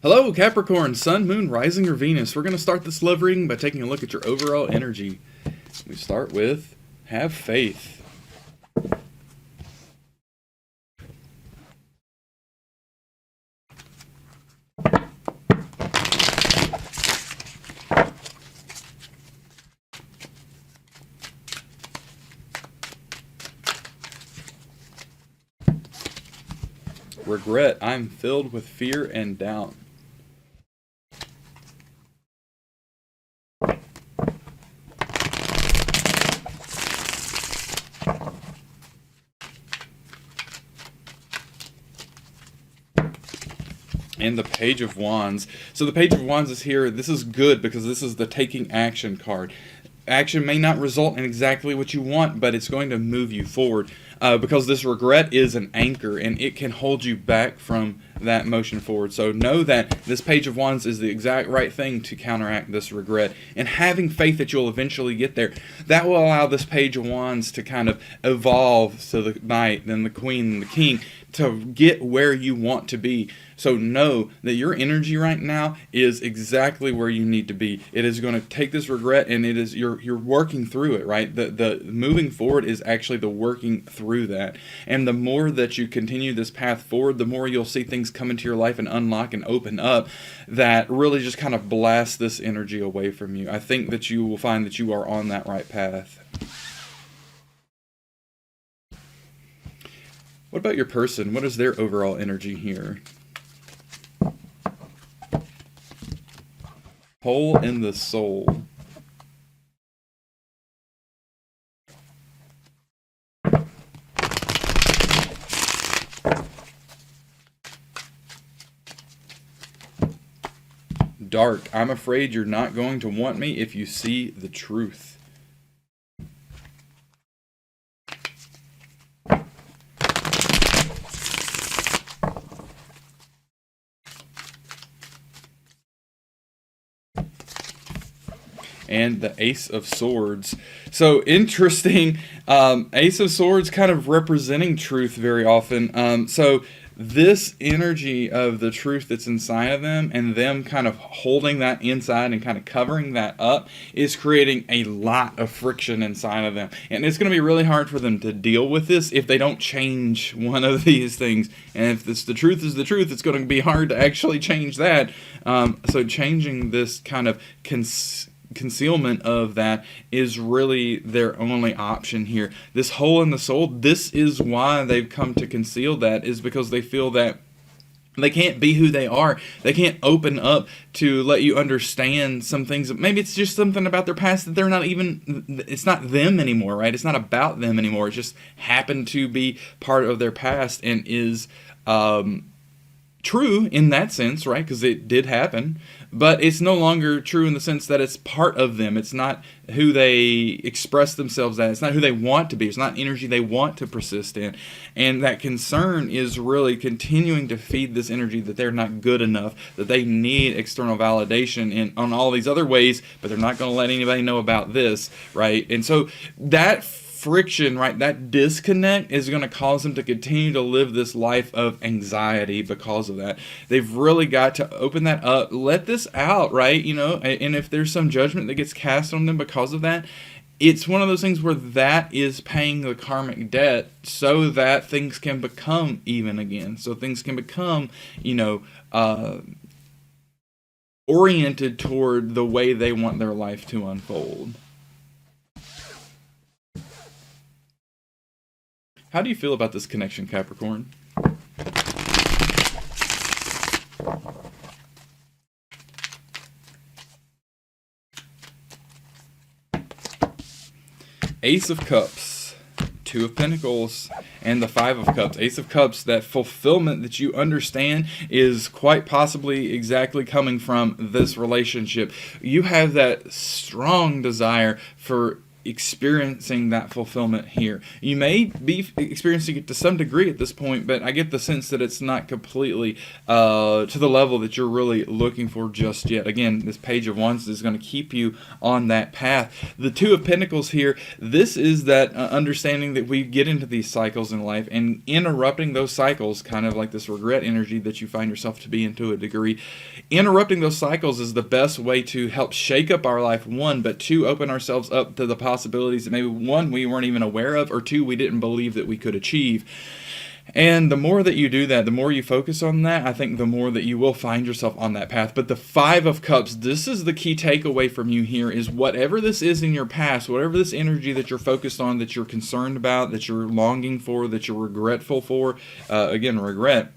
Hello, Capricorn, Sun, Moon, Rising, or Venus. We're going to start this love reading by taking a look at your overall energy. We start with have faith. Regret. I'm filled with fear and doubt. And the Page of Wands. So the Page of Wands is here. This is good because this is the taking action card. Action may not result in exactly what you want, but it's going to move you forward because this regret is an anchor and it can hold you back from that motion forward. So know that this Page of Wands is the exact right thing to counteract this regret, and having faith that you'll eventually get there. That will allow this Page of Wands to kind of evolve, so the Knight, then the Queen, and the King, to get where you want to be. So know that your energy right now is exactly where you need to be. It is going to take this regret, and it is you're working through it, right? The moving forward is actually the working through that. And the more that you continue this path forward, the more you'll see things come into your life and unlock and open up that really just kind of blast this energy away from you. I think that you will find that you are on that right path. What about your person? What is their overall energy here? Hole in the soul. Dark. I'm afraid you're not going to want me if you see the truth. And the Ace of Swords. So interesting. Ace of Swords kind of representing truth very often. So this energy of the truth that's inside of them and them kind of holding that inside and kind of covering that up is creating a lot of friction inside of them. And it's going to be really hard for them to deal with this if they don't change one of these things. And if the truth is the truth, it's going to be hard to actually change that. So changing this kind of concealment of that is really their only option here. This hole in the soul, this is why they've come to conceal that, is because they feel that they can't be who they are. They can't open up to let you understand some things. Maybe it's just something about their past that they're not even, it's not them anymore, right? It's not about them anymore. It just happened to be part of their past and is true in that sense, right? Because it did happen, but it's no longer true in the sense that it's part of them. It's not who they express themselves as. It's not who they want to be. It's not energy they want to persist in. And that concern is really continuing to feed this energy that they're not good enough, that they need external validation in on all these other ways, but they're not going to let anybody know about this, right? And so that friction, right, that disconnect is going to cause them to continue to live this life of anxiety because of that. They've really got to open that up, let this out, right? You know, and if there's some judgment that gets cast on them because of that, it's one of those things where that is paying the karmic debt so that things can become even again. So things can become, you know, oriented toward the way they want their life to unfold. How do you feel about this connection, Capricorn? Ace of Cups, Two of Pentacles, and the Five of Cups. Ace of Cups, that fulfillment that you understand is quite possibly exactly coming from this relationship. You have that strong desire for experiencing that fulfillment here. You may be experiencing it to some degree at this point, but I get the sense that it's not completely to the level that you're really looking for just yet. Again, this Page of Wands is going to keep you on that path. The Two of Pentacles here, this is that understanding that we get into these cycles in life, and interrupting those cycles, kind of like this regret energy that you find yourself to be in to a degree. Interrupting those cycles is the best way to help shake up our life, one, but two, open ourselves up to the possibilities that maybe one, we weren't even aware of, or two, we didn't believe that we could achieve. And the more that you do that, the more you focus on that, I think the more that you will find yourself on that path. But the Five of Cups, this is the key takeaway from you here, is whatever this is in your past, whatever this energy that you're focused on, that you're concerned about, that you're longing for, that you're regretful for, again, regret,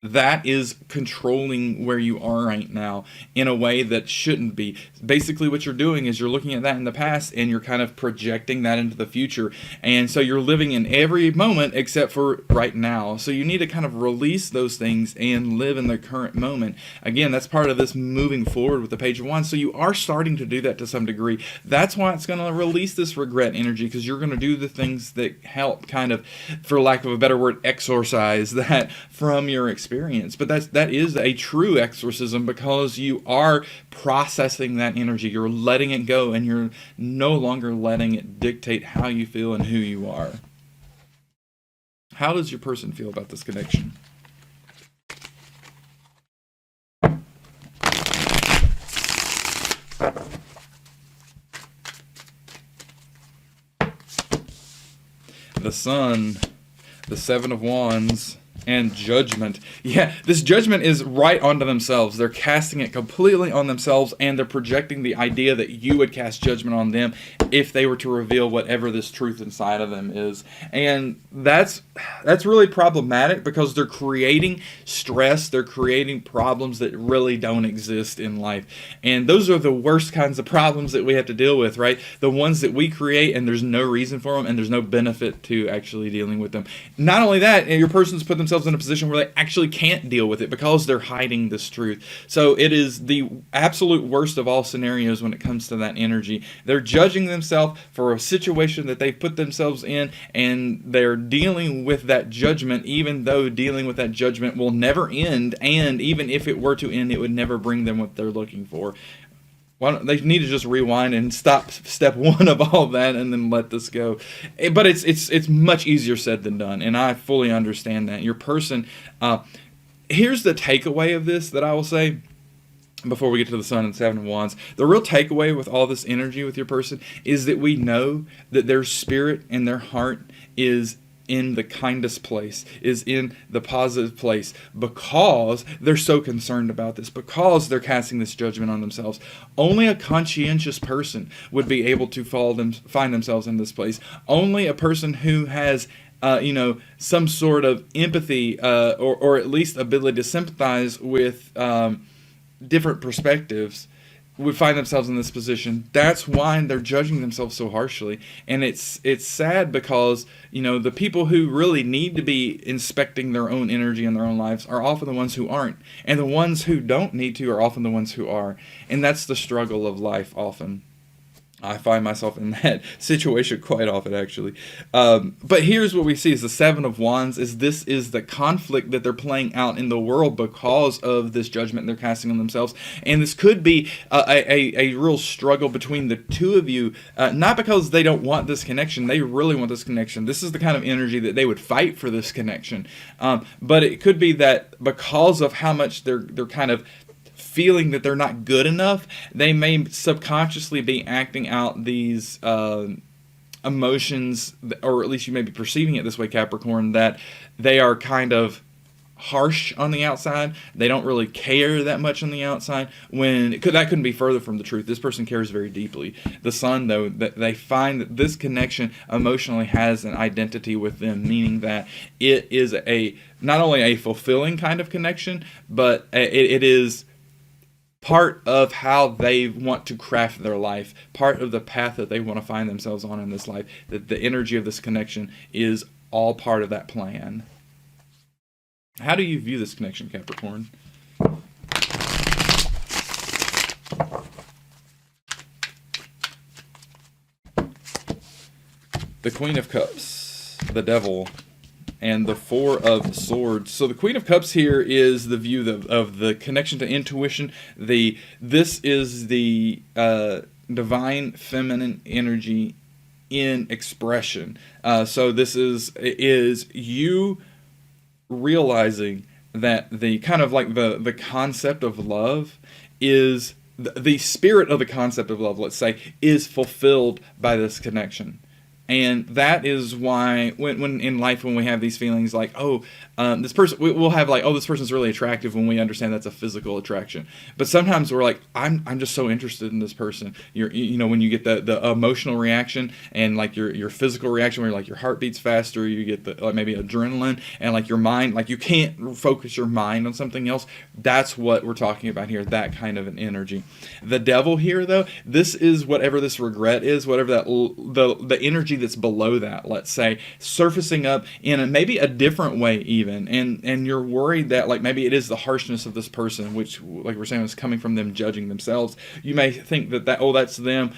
that is controlling where you are right now in a way that shouldn't be. Basically, what you're doing is you're looking at that in the past and you're kind of projecting that into the future. And so you're living in every moment except for right now. So you need to kind of release those things and live in the current moment. Again, that's part of this moving forward with the Page of Wands. So you are starting to do that to some degree. That's why it's going to release this regret energy, because you're going to do the things that help kind of, for lack of a better word, exorcise that from your experience. But that is a true exorcism, because you are processing that energy. You're letting it go, and you're no longer letting it dictate how you feel and who you are. How does your person feel about this connection? The Sun, the Seven of Wands, and Judgment. Yeah, this Judgment is right onto themselves. They're casting it completely on themselves, and they're projecting the idea that you would cast judgment on them if they were to reveal whatever this truth inside of them is. And that's really problematic, because they're creating stress, they're creating problems that really don't exist in life. And those are the worst kinds of problems that we have to deal with, right? The ones that we create and there's no reason for them, and there's no benefit to actually dealing with them. Not only that, your person's put themselves in a position where they actually can't deal with it because they're hiding this truth. So it is the absolute worst of all scenarios when it comes to that energy. They're judging themselves for a situation that they've put themselves in, and they're dealing with that judgment, even though dealing with that judgment will never end, and even if it were to end, it would never bring them what they're looking for. They need to just rewind and stop step one of all that and then let this go. But it's much easier said than done, and I fully understand that. Your person, here's the takeaway of this that I will say before we get to the Sun and Seven of Wands. The real takeaway with all this energy with your person is that we know that their spirit and their heart is in the kindest place, is in the positive place, because they're so concerned about this, because they're casting this judgment on themselves. Only a conscientious person would be able to find themselves in this place. Only a person who has some sort of empathy or at least ability to sympathize with different perspectives would find themselves in this position. That's why they're judging themselves so harshly. And it's sad, because the people who really need to be inspecting their own energy in their own lives are often the ones who aren't, and the ones who don't need to are often the ones who are. And that's the struggle of life often. I find myself in that situation quite often, actually. But here's what we see is the Seven of Wands. This is the conflict that they're playing out in the world because of this judgment they're casting on themselves. And this could be a real struggle between the two of you, not because they don't want this connection. They really want this connection. This is the kind of energy that they would fight for this connection. But it could be that because of how much they're kind of feeling that they're not good enough, they may subconsciously be acting out these emotions, or at least you may be perceiving it this way, Capricorn, that they are kind of harsh on the outside. They don't really care that much on the outside, when that couldn't be further from the truth. This person cares very deeply. The Sun, though, that they find that this connection emotionally has an identity with them, meaning that it is not only a fulfilling kind of connection, but it is part of how they want to craft their life, part of the path that they want to find themselves on in this life. That the energy of this connection is all part of that plan. How do you view this connection, Capricorn? the Queen of Cups, the Devil, and the Four of Swords. So the Queen of Cups here is the view of the connection to intuition. This is the divine feminine energy in expression. So this is you realizing that the kind of like the concept of love is the spirit of the concept of love, let's say, is fulfilled by this connection. And that is why when in life, when we have these feelings like, this person, we'll have like, this person's really attractive, when we understand that's a physical attraction. But sometimes we're like, I'm just so interested in this person. When you get the emotional reaction and like your physical reaction, where like your heart beats faster, you get the like maybe adrenaline, and like your mind, like you can't focus your mind on something else. That's what we're talking about here, that kind of an energy. The Devil here, though, this is whatever this regret is, whatever that the energy that's below that, let's say, surfacing up in maybe a different way even, and you're worried that like maybe it is the harshness of this person, which like we're saying is coming from them judging themselves. You may think that that's them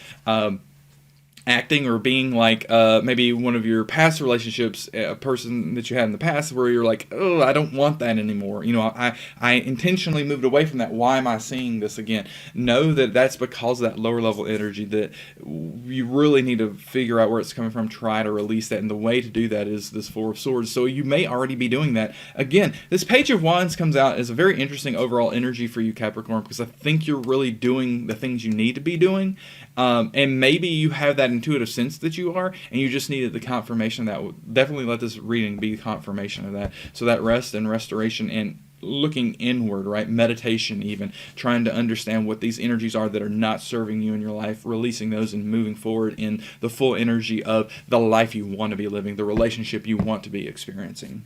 acting or being like maybe one of your past relationships, a person that you had in the past, where you're like, I don't want that anymore. I intentionally moved away from that. Why am I seeing this again? Know that that's because of that lower level energy, that you really need to figure out where it's coming from, try to release that. And the way to do that is this Four of Swords. So you may already be doing that. Again, this Page of Wands comes out as a very interesting overall energy for you, Capricorn, because I think you're really doing the things you need to be doing. And maybe you have that intuitive sense that you are, and you just needed the confirmation. That will definitely let this reading be confirmation of that. So that rest and restoration and looking inward, right? Meditation, even trying to understand what these energies are that are not serving you in your life, releasing those and moving forward in the full energy of the life you want to be living, the relationship you want to be experiencing.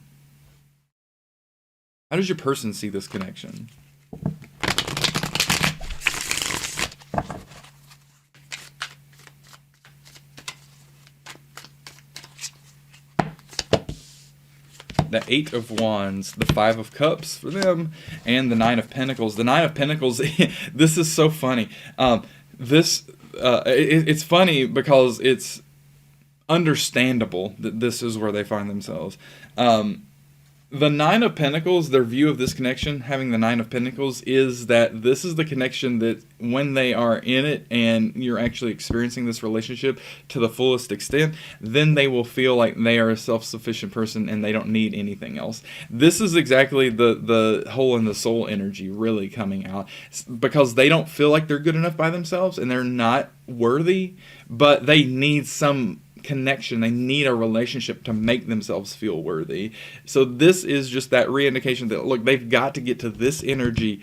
How does your person see this connection? The Eight of Wands, the Five of Cups for them, and the Nine of Pentacles. The Nine of Pentacles, this is so funny. It's funny because it's understandable that this is where they find themselves. The Nine of Pentacles, their view of this connection, having the Nine of Pentacles, is that this is the connection that when they are in it and you're actually experiencing this relationship to the fullest extent, then they will feel like they are a self-sufficient person and they don't need anything else. This is exactly the hole in the soul energy really coming out, because they don't feel like they're good enough by themselves and they're not worthy, but they need some connection. They need a relationship to make themselves feel worthy. So this is just that re-indication that, look, they've got to get to this energy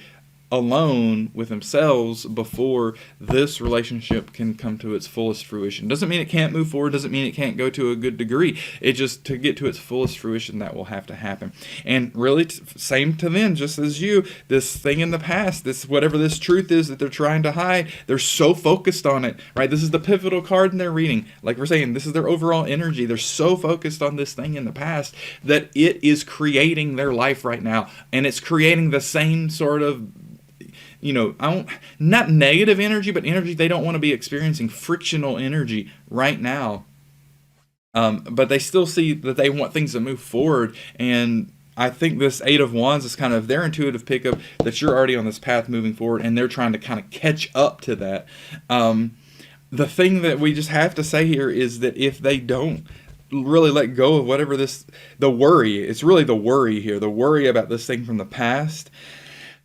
alone with themselves before this relationship can come to its fullest fruition. Doesn't mean it can't move forward, doesn't mean it can't go to a good degree. It just, to get to its fullest fruition, that will have to happen. And really, same to them, just as you, this thing in the past, this whatever this truth is that they're trying to hide, they're so focused on it, right? This is the pivotal card in their reading. Like we're saying, this is their overall energy. They're so focused on this thing in the past that it is creating their life right now. And it's creating the same sort of not negative energy, but energy they don't want to be experiencing, frictional energy right now. But they still see that they want things to move forward. And I think this Eight of Wands is kind of their intuitive pickup that you're already on this path moving forward, and they're trying to kind of catch up to that. The thing that we just have to say here is that if they don't really let go of whatever the worry, it's really the worry here, the worry about this thing from the past,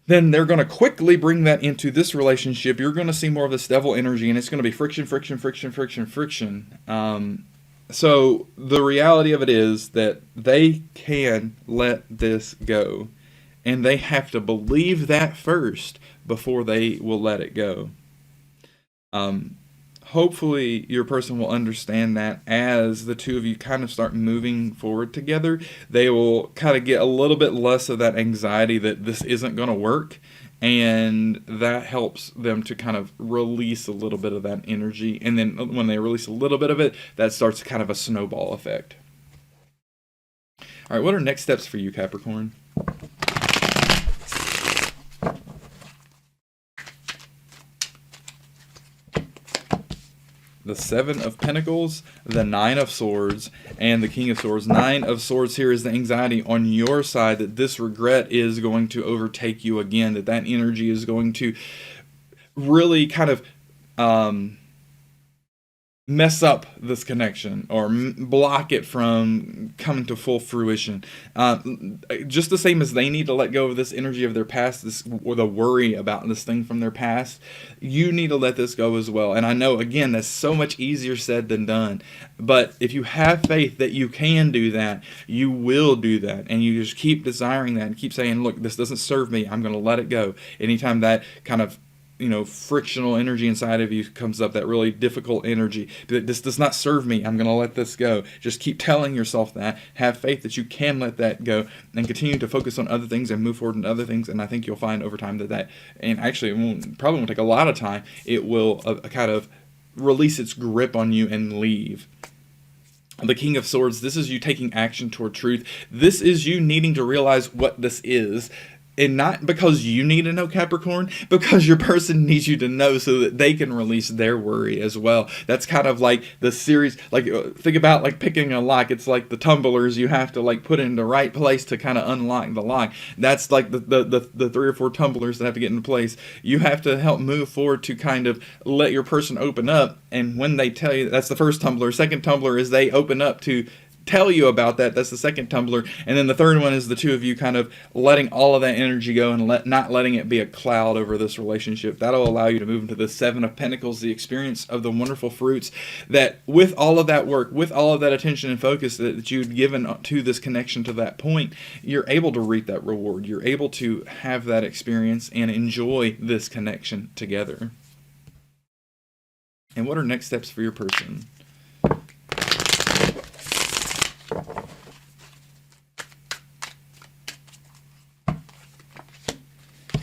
then they're going to quickly bring that into this relationship. You're going to see more of this devil energy, and it's going to be friction. So the reality of it is that they can let this go, and they have to believe that first before they will let it go. Hopefully your person will understand that as the two of you kind of start moving forward together. They will kind of get a little bit less of that anxiety that this isn't going to work, and that helps them to kind of release a little bit of that energy. And then when they release a little bit of it, that starts kind of a snowball effect. All right, what are next steps for you, Capricorn? the Seven of Pentacles, the Nine of Swords, and the King of Swords. Nine of Swords here is the anxiety on your side that this regret is going to overtake you again, that energy is going to really kind of mess up this connection or block it from coming to full fruition. Just the same as they need to let go of this energy of their past, this or the worry about this thing from their past, you need to let this go as well. And I know, again, that's so much easier said than done. But if you have faith that you can do that, you will do that. And you just keep desiring that and keep saying, look, this doesn't serve me. I'm going to let it go. Anytime that kind of frictional energy inside of you comes up, that really difficult energy, this does not serve me, I'm going to let this go. Just keep telling yourself that. Have faith that you can let that go and continue to focus on other things and move forward in other things. And I think you'll find over time that and actually probably won't take a lot of time, it will kind of release its grip on you and leave. The King of Swords, this is you taking action toward truth. This is you needing to realize what this is. And not because you need to know, Capricorn, because your person needs you to know so that they can release their worry as well. That's kind of like the series, like think about like picking a lock. It's like the tumblers you have to like put in the right place to kind of unlock the lock. That's like the 3 or 4 tumblers that have to get into place. You have to help move forward to kind of let your person open up. And when they tell you, that's the first tumbler. Second tumbler is they open up to tell you about that. That's the second tumbler. And then the third one is the two of you kind of letting all of that energy go and not letting it be a cloud over this relationship. That'll allow you to move into the Seven of Pentacles, the experience of the wonderful fruits that with all of that work, with all of that attention and focus that you'd given to this connection to that point, you're able to reap that reward. You're able to have that experience and enjoy this connection together. And what are next steps for your person?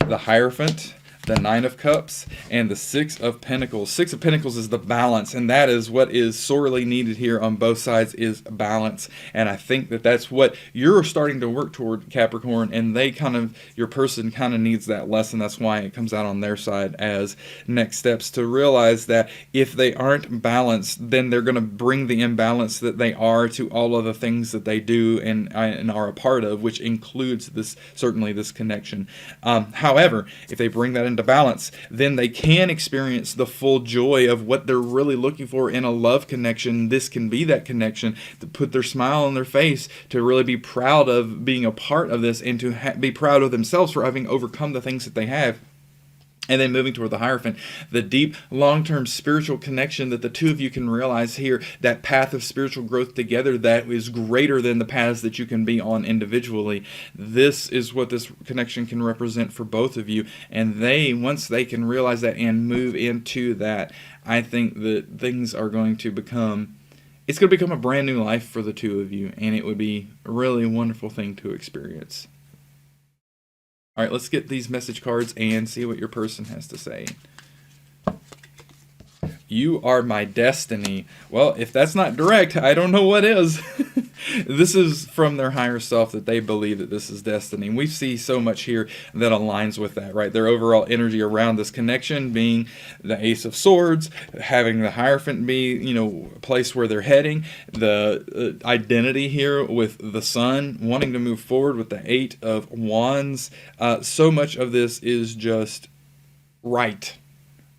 The Hierophant, the Nine of Cups, and the Six of Pentacles. Six of Pentacles is the balance, and that is what is sorely needed here on both sides, is balance. And I think that that's what you're starting to work toward, Capricorn, and your person kind of needs that lesson. That's why it comes out on their side as next steps, to realize that if they aren't balanced, then they're going to bring the imbalance that they are to all of the things that they do and are a part of, which includes certainly this connection. However, if they bring that into balance, then they can experience the full joy of what they're really looking for in a love connection. This can be that connection to put their smile on their face, to really be proud of being a part of this, and to be proud of themselves for having overcome the things that they have. And then moving toward the Hierophant, the deep, long-term spiritual connection that the two of you can realize here, that path of spiritual growth together that is greater than the paths that you can be on individually. This is what this connection can represent for both of you. And once they can realize that and move into that, I think that things are going to become, it's going to become a brand new life for the two of you. And it would be a really wonderful thing to experience. All right, let's get these message cards and see what your person has to say. You are my destiny. Well, if that's not direct, I don't know what is. This is from their higher self that they believe that this is destiny. And we see so much here that aligns with that, right? Their overall energy around this connection being the Ace of Swords, having the Hierophant be, a place where they're heading, the identity here with the Sun, wanting to move forward with the Eight of Wands. So much of this is just right.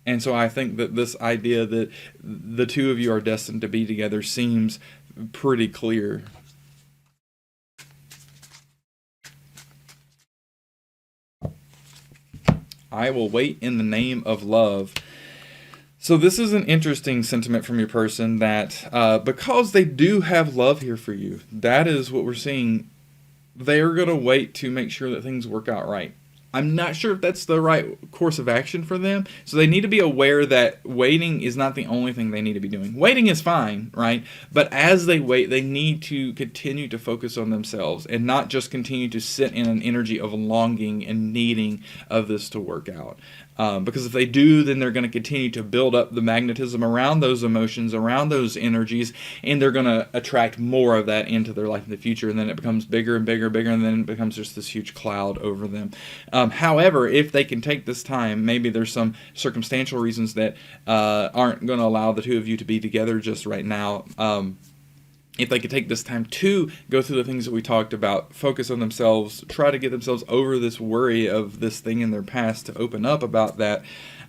And so I think that this idea that the two of you are destined to be together seems pretty clear. I will wait in the name of love. So this is an interesting sentiment from your person that because they do have love here for you, that is what we're seeing. They're going to wait to make sure that things work out right. I'm not sure if that's the right course of action for them. So they need to be aware that waiting is not the only thing they need to be doing. Waiting is fine, right? But as they wait, they need to continue to focus on themselves and not just continue to sit in an energy of longing and needing of this to work out. Because if they do, then they're going to continue to build up the magnetism around those emotions, around those energies, and they're going to attract more of that into their life in the future. And then it becomes bigger and bigger and bigger, and then it becomes just this huge cloud over them. However, if they can take this time, maybe there's some circumstantial reasons that aren't going to allow the two of you to be together just right now. If they could take this time to go through the things that we talked about, focus on themselves, try to get themselves over this worry of this thing in their past, to open up about that,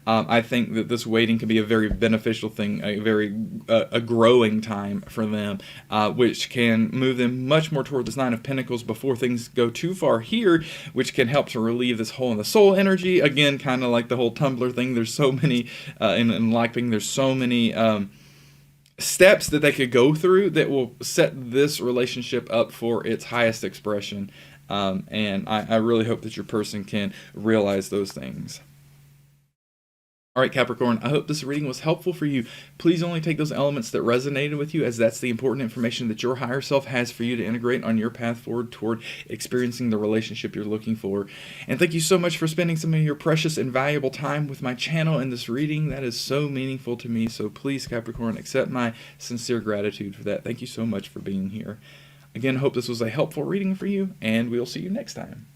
I think that this waiting can be a very beneficial thing, a growing time for them, which can move them much more toward this Nine of Pentacles before things go too far here, which can help to relieve this hole in the soul energy. Again, kind of like the whole Tumbler thing. There's so many, in Lockpicking, there's so many steps that they could go through that will set this relationship up for its highest expression. And I really hope that your person can realize those things. All right, Capricorn, I hope this reading was helpful for you. Please only take those elements that resonated with you, as that's the important information that your higher self has for you to integrate on your path forward toward experiencing the relationship you're looking for. And thank you so much for spending some of your precious and valuable time with my channel and this reading. That is so meaningful to me. So please, Capricorn, accept my sincere gratitude for that. Thank you so much for being here. Again, hope this was a helpful reading for you, and we'll see you next time.